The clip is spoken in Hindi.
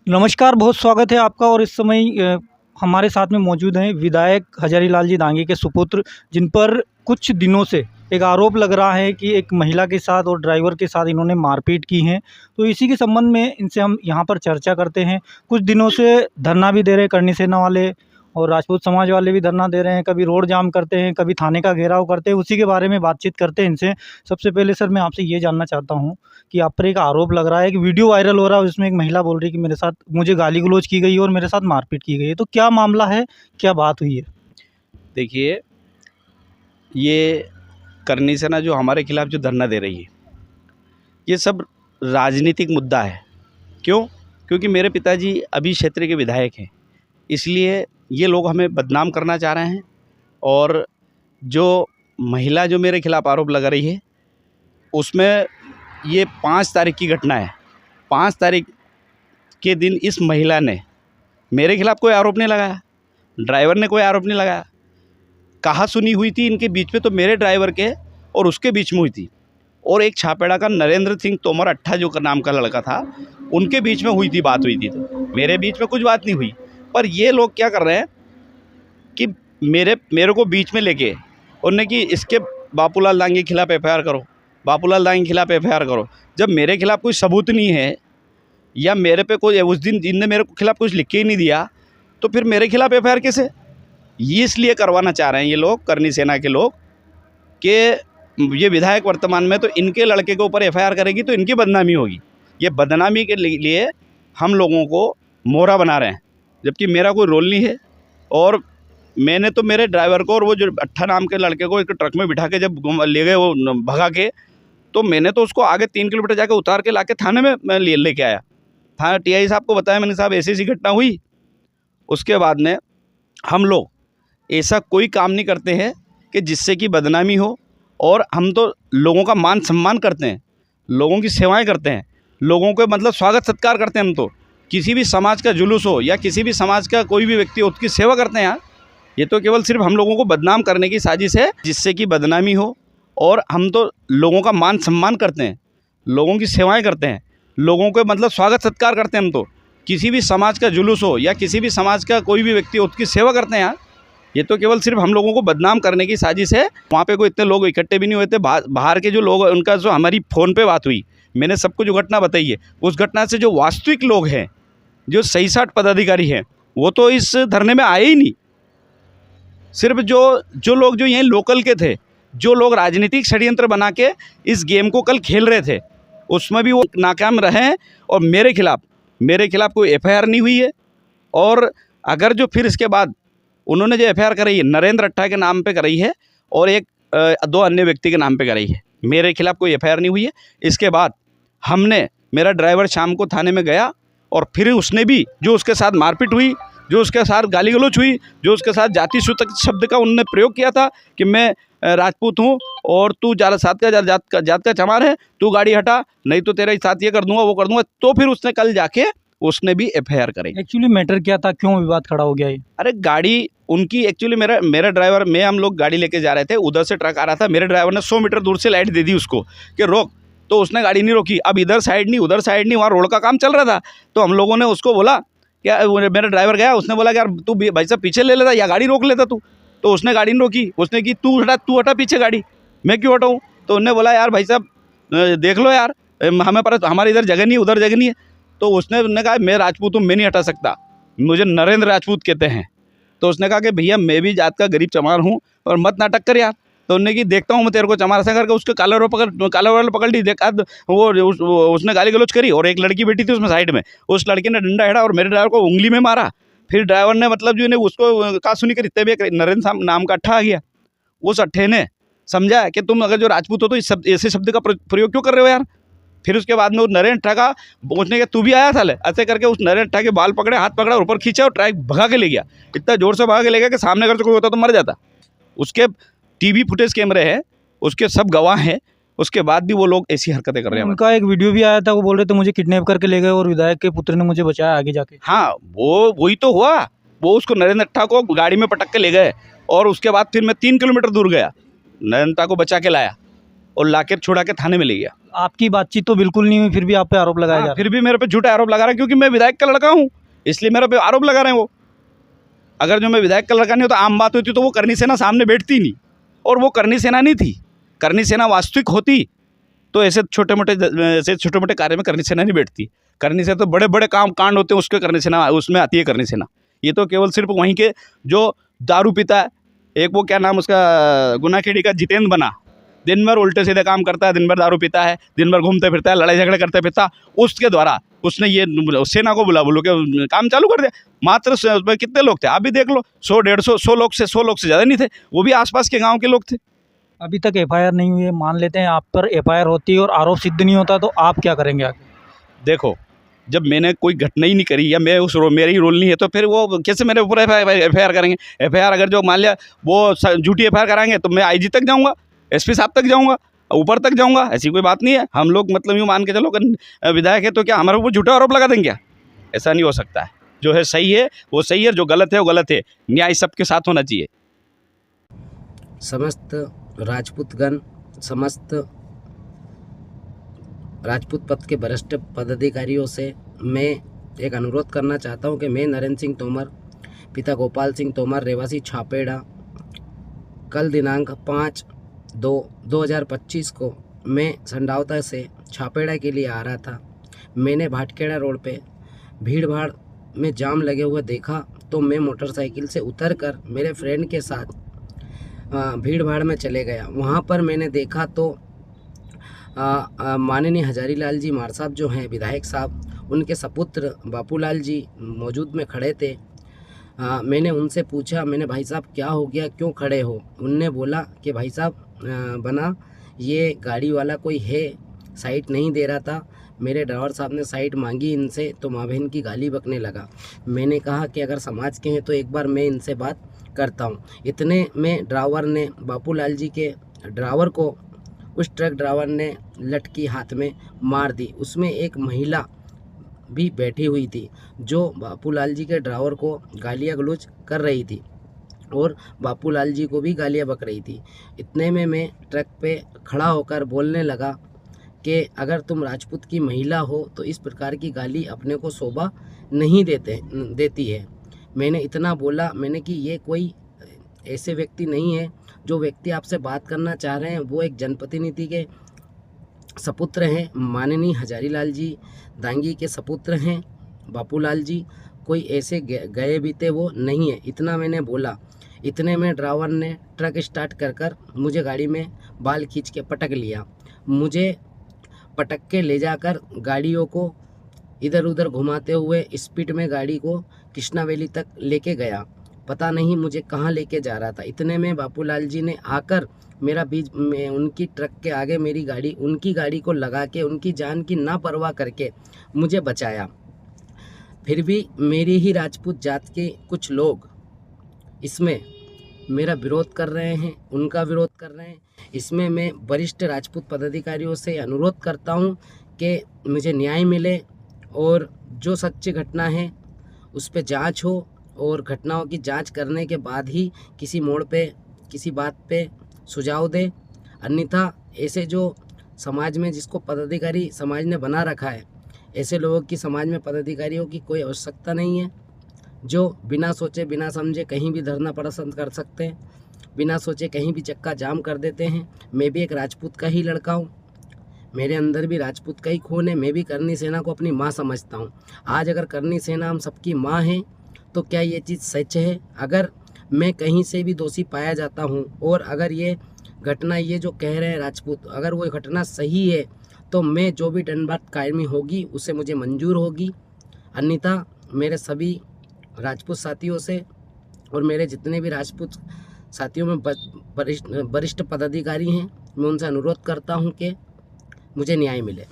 नमस्कार, बहुत स्वागत है आपका। और इस समय हमारे साथ में मौजूद हैं विधायक हजारी लाल जी डांगे के सुपुत्र, जिन पर कुछ दिनों से एक आरोप लग रहा है कि एक महिला के साथ और ड्राइवर के साथ इन्होंने मारपीट की है। तो इसी के संबंध में इनसे हम यहाँ पर चर्चा करते हैं। कुछ दिनों से धरना भी दे रहे हैं करनी सेना वाले, और राजपूत समाज वाले भी धरना दे रहे हैं। कभी रोड जाम करते हैं, कभी थाने का घेराव करते हैं। उसी के बारे में बातचीत करते हैं इनसे। सबसे पहले सर, मैं आपसे ये जानना चाहता हूँ कि आप पर एक आरोप लग रहा है कि वीडियो वायरल हो रहा है, उसमें एक महिला बोल रही है कि मुझे गाली गलौज की गई है और मेरे साथ मारपीट की गई है। तो क्या मामला है, क्या बात हुई है? देखिए, ये करनी सेना जो हमारे खिलाफ जो धरना दे रही है, ये सब राजनीतिक मुद्दा है। क्यों? क्योंकि मेरे पिताजी अभी क्षेत्र के विधायक हैं, इसलिए ये लोग हमें बदनाम करना चाह रहे हैं। और जो महिला जो मेरे खिलाफ आरोप लगा रही है, उसमें ये 5 तारीख की घटना है। 5 तारीख के दिन इस महिला ने मेरे खिलाफ कोई आरोप नहीं लगाया, ड्राइवर ने कोई आरोप नहीं लगाया। कहा सुनी हुई थी इनके बीच में तो मेरे ड्राइवर के और उसके बीच में हुई थी, और एक छापेड़ा का नरेंद्र सिंह तोमर अट्ठा जो नाम का लड़का था, उनके बीच में बात हुई थी। तो मेरे बीच में कुछ बात नहीं हुई। पर ये लोग क्या कर रहे हैं कि मेरे को बीच में लेके उन्होंने कि इसके बापूलाल डांगे के खिलाफ एफआईआर करो, बापूलाल डांगे के खिलाफ एफआईआर करो। जब मेरे खिलाफ कोई सबूत नहीं है, या मेरे पे कोई उस दिन जिनने मेरे खिलाफ कुछ लिख के ही नहीं दिया, तो फिर मेरे खिलाफ एफआईआर कैसे? ये इसलिए करवाना चाह रहे हैं ये लोग, करनी सेना के लोग, कि ये विधायक वर्तमान में तो इनके लड़के के ऊपर एफआईआर करेगी तो इनकी बदनामी होगी। ये बदनामी के लिए हम लोगों को मोहरा बना रहे हैं, जबकि मेरा कोई रोल नहीं है। और मैंने तो मेरे ड्राइवर को और वो जो अट्ठा नाम के लड़के को एक ट्रक में बिठा के जब ले गए वो भगा के, तो मैंने तो उसको आगे 3 किलोमीटर जाके उतार के लाके थाने में मैं लेके आया। थाना टीआई साहब को बताया मैंने, साहब ऐसी घटना हुई। उसके बाद में हम लोग ऐसा कोई काम नहीं करते हैं कि जिससे कि बदनामी हो। और हम तो लोगों का मान सम्मान करते हैं, लोगों की सेवाएं करते हैं, लोगों के मतलब स्वागत सत्कार करते हैं। हम तो किसी भी समाज का जुलूस हो या किसी भी समाज का कोई भी व्यक्ति हो, उसकी सेवा करते हैं। ये तो केवल सिर्फ हम लोगों को बदनाम करने की साजिश है, जिससे कि बदनामी हो। और हम तो लोगों का मान सम्मान करते हैं, लोगों की सेवाएं करते हैं, लोगों के मतलब स्वागत सत्कार करते हैं। हम तो किसी भी समाज का जुलूस हो या किसी भी समाज का कोई भी व्यक्ति हो, उसकी सेवा करते हैं। ये तो केवल सिर्फ हम लोगों को बदनाम करने की साजिश है। वहाँ पे कोई इतने लोग इकट्ठे भी नहीं हुए थे। बाहर के जो लोग, उनका जो हमारी फ़ोन पे बात हुई, मैंने सबको जो घटना बताई है, उस घटना से जो वास्तविक लोग हैं, जो 60 पदाधिकारी हैं, वो तो इस धरने में आए ही नहीं। सिर्फ जो लोग जो यहीं लोकल के थे, जो लोग राजनीतिक षड्यंत्र बना के इस गेम को कल खेल रहे थे, उसमें भी वो नाकाम रहे हैं। और मेरे खिलाफ कोई एफआईआर नहीं हुई है। और अगर जो फिर इसके बाद उन्होंने जो एफआईआर कराई है, नरेंद्र अट्ठा के नाम पे कराई है और 2 अन्य व्यक्ति के नाम पे कराई है। मेरे खिलाफ कोई एफआईआर नहीं हुई है। इसके बाद मेरा ड्राइवर शाम को थाने में गया, और फिर उसने भी जो उसके साथ मारपीट हुई, जो उसके साथ गाली गलौज हुई, जो उसके साथ जाति सूचक शब्द का उन्होंने प्रयोग किया था कि मैं राजपूत हूँ और तू जात का चमार है, तू गाड़ी हटा, नहीं तो तेरे साथ ये कर दूंगा, वो कर दूंगा। तो फिर उसने कल जाके उसने भी एफआईआर करी। एक्चुअली मैटर क्या था, क्यों विवाद खड़ा हो गया ये? अरे गाड़ी उनकी एक्चुअली मेरा ड्राइवर, हम लोग गाड़ी लेके जा रहे थे, उधर से ट्रक आ रहा था। मेरे ड्राइवर ने 100 मीटर दूर से लाइट दे दी उसको कि रोक, तो उसने गाड़ी नहीं रोकी। अब इधर साइड नहीं उधर साइड नहीं, वहाँ रोड का काम चल रहा था। तो हम लोगों ने उसको बोला, क्या मेरा ड्राइवर गया, उसने बोला कि यार तू भाई साहब पीछे ले लेता या गाड़ी रोक लेता तू। तो उसने गाड़ी नहीं रोकी, उसने की तू हटा पीछे गाड़ी, मैं क्यों हटाऊँ। तो उन्होंने बोला यार भाई साहब देख लो यार, हमें पर हमारी इधर जगह नहीं है, उधर जगह नहीं है। तो उन्होंने कहा मैं राजपूत हूँ, मैं नहीं हटा सकता, मुझे नरेंद्र राजपूत कहते हैं। तो उसने कहा कि भैया मैं भी जात का गरीब चमार हूँ और मत नाटक कर यार। तो उन्होंने कि देखता हूँ मैं तेरे को चमार ऐसा करके उसके कालर पकड़ ली। देखा उसने गाली गलौज करी, और एक लड़की बैठी थी उसमें साइड में, उस लड़की ने डंडा हेड़ा और मेरे ड्राइवर को उंगली में मारा। फिर ड्राइवर ने मतलब जो उसको कहा सुनी कर, इतने भी नरेंद्र नाम का अट्ठा आ गया। उस अट्ठे ने समझा कि तुम अगर जो राजपूत हो तो इस ऐसे शब्द का प्रयोग क्यों कर रहे हो यार। फिर उसके बाद में उस नरेंद्र अट्ठा का पहुँचने के तू भी आया था ले, ऐसे करके उस नरेंद्र अट्ठा के बाल पकड़े, हाथ पकड़ा, ऊपर खींचा और ट्रक भगा के ले गया। इतना जोर से भगा के ले गया कि सामने अगर कोई होता तो मर जाता। उसके टीवी फुटेज कैमरे हैं, उसके सब गवाह हैं, उसके बाद भी वो लोग ऐसी हरकतें कर रहे हैं। उनका एक वीडियो भी आया था, वो बोल रहे थे मुझे किडनैप करके ले गए और विधायक के पुत्र ने मुझे बचाया आगे जाके। हाँ, वही तो हुआ। वो उसको नरेंद्र अट्ठा को गाड़ी में पटक के ले गए, और उसके बाद फिर मैं 3 किलोमीटर दूर गया, नरेंद्र अट्ठा को बचा के लाया। और लाकर छुड़ा के थाने में ले गया। आपकी बातचीत तो बिल्कुल नहीं हुई, फिर भी आप पे आरोप लगाया जा रहा है। फिर भी मेरे पे झूठा आरोप लगा रहा है, क्योंकि मैं विधायक का लड़का हूँ, इसलिए मेरे पे आरोप लगा रहे हैं वो। अगर जो मैं विधायक का लड़का नहीं होता, आम बात होती तो वो करनी सेना सामने बैठती नहीं, और वो करनी सेना नहीं थी। करनी सेना वास्तविक होती तो ऐसे छोटे मोटे कार्य में करनी सेना नहीं बैठती। करनी सेना तो बड़े बड़े काम कांड होते हैं, उसके करनी सेना उसमें आती है करनी सेना। ये तो केवल सिर्फ वहीं के जो दारू पीता है, एक वो क्या नाम उसका, गुनाखेड़ी का जितेंद्र बना, दिन भर उल्टे सीधे काम करता है, दिन भर दारू पीता है, दिन भर घूमते फिरता है, लड़ाई झगड़े करते फिरता, उसके द्वारा उसने ये सेना को बोलो के काम चालू कर दिया। मात्र उसमें कितने लोग थे, आप भी देख लो, 100-150 लोग से ज़्यादा नहीं थे, वो भी आसपास के गाँव के लोग थे। अभी तक एफआईआर नहीं हुई है, मान लेते हैं आप पर एफआईआर होती है और आरोप सिद्ध नहीं होता, तो आप क्या करेंगे आगे? देखो, जब मैंने कोई घटना ही नहीं करी या मैं मेरा ही रोल नहीं है, तो फिर वो कैसे मेरे ऊपर एफआईआर करेंगे? एफआईआर अगर जो मान लिया वो झूठी एफआईआर कराएंगे तो मैं आईजी तक जाऊंगा, एसपी साहब तक जाऊंगा, ऊपर तक जाऊंगा। ऐसी कोई बात नहीं है। हम लोग मतलब यूँ मान के चलो कि विधायक है तो क्या हमारे ऊपर झूठा आरोप लगा देंगे क्या? ऐसा नहीं हो सकता है। जो है सही है वो सही है, जो गलत है वो गलत है। न्याय सबके साथ होना चाहिए। समस्त राजपूतगण, समस्त राजपूत पद के वरिष्ठ पदाधिकारियों से मैं एक अनुरोध करना चाहता हूं कि मैं नरेंद्र सिंह तोमर, पिता गोपाल सिंह तोमर, रहवासी छापेड़ा, कल दिनांक 5/2/2025 को मैं संडावता से छापेड़ा के लिए आ रहा था। मैंने भाटखेड़ा रोड पे भीड़ भाड़ में जाम लगे हुए देखा, तो मैं मोटरसाइकिल से उतरकर मेरे फ्रेंड के साथ भीड़ भाड़ में चले गया। वहाँ पर मैंने देखा तो माननीय हजारीलाल जी मार साहब जो हैं विधायक साहब, उनके सपुत्र बापूलाल जी मौजूद में खड़े थे। मैंने उनसे पूछा, मैंने भाई साहब क्या हो गया, क्यों खड़े हो? उनने बोला कि भाई साहब बना ये गाड़ी वाला कोई है, साइट नहीं दे रहा था। मेरे ड्राइवर साहब ने साइट मांगी इनसे, तो माँ बहन की गाली बकने लगा। मैंने कहा कि अगर समाज के हैं तो एक बार मैं इनसे बात करता हूँ। इतने में ड्राइवर ने, बापूलाल जी के ड्राइवर को, उस ट्रक ड्राइवर ने लटकी हाथ में मार दी। उसमें एक महिला भी बैठी हुई थी जो बापूलाल जी के ड्राइवर को गालियाँ गलौज कर रही थी और बापूलाल जी को भी गालियाँ बक रही थी। इतने में मैं ट्रक पे खड़ा होकर बोलने लगा कि अगर तुम राजपूत की महिला हो तो इस प्रकार की गाली अपने को शोभा नहीं देती है। मैंने इतना बोला, मैंने कि ये कोई ऐसे व्यक्ति नहीं है। जो व्यक्ति आपसे बात करना चाह रहे हैं वो एक जनप्रतिनिधि के सपुत्र हैं, माननीय हजारीलाल जी दांगी के सपुत्र हैं बापूलाल जी। कोई ऐसे गए बीते वो नहीं है। इतना मैंने बोला। इतने में ड्राइवर ने ट्रक स्टार्ट कर मुझे गाड़ी में बाल खींच के पटक लिया। मुझे पटक के ले जाकर गाड़ियों को इधर उधर घुमाते हुए स्पीड में गाड़ी को कृष्णा वैली तक लेके गया। पता नहीं मुझे कहाँ लेके जा रहा था। इतने में बापूलाल जी ने आकर मेरा बीच में उनकी ट्रक के आगे मेरी गाड़ी, उनकी गाड़ी को लगा के उनकी जान की ना परवाह करके मुझे बचाया। फिर भी मेरी ही राजपूत जात के कुछ लोग इसमें मेरा विरोध कर रहे हैं, उनका विरोध कर रहे हैं। इसमें मैं वरिष्ठ राजपूत पदाधिकारियों से अनुरोध करता हूं कि मुझे न्याय मिले और जो सच्ची घटना है उस पर जांच हो, और घटनाओं की जांच करने के बाद ही किसी मोड़ पे किसी बात पे सुझाव दे। अन्यथा ऐसे जो समाज में जिसको पदाधिकारी समाज ने बना रखा है, ऐसे लोगों की समाज में पदाधिकारियों की कोई आवश्यकता नहीं है, जो बिना सोचे बिना समझे कहीं भी धरना प्रदर्शन कर सकते हैं, बिना सोचे कहीं भी चक्का जाम कर देते हैं। मैं भी एक राजपूत का ही लड़का हूँ, मेरे अंदर भी राजपूत का ही खून है। मैं भी करनी सेना को अपनी माँ समझता हूँ। आज अगर करनी सेना हम सबकी माँ है तो क्या ये चीज़ सच है? अगर मैं कहीं से भी दोषी पाया जाता हूँ और अगर ये घटना, ये जो कह रहे हैं राजपूत, अगर वो घटना सही है तो मैं जो भी दंडनीय कायमी होगी उसे मुझे मंजूर होगी। अन्यथा मेरे सभी राजपूत साथियों से और मेरे जितने भी राजपूत साथियों में वरिष्ठ पदाधिकारी हैं, मैं उनसे अनुरोध करता हूं कि मुझे न्याय मिले।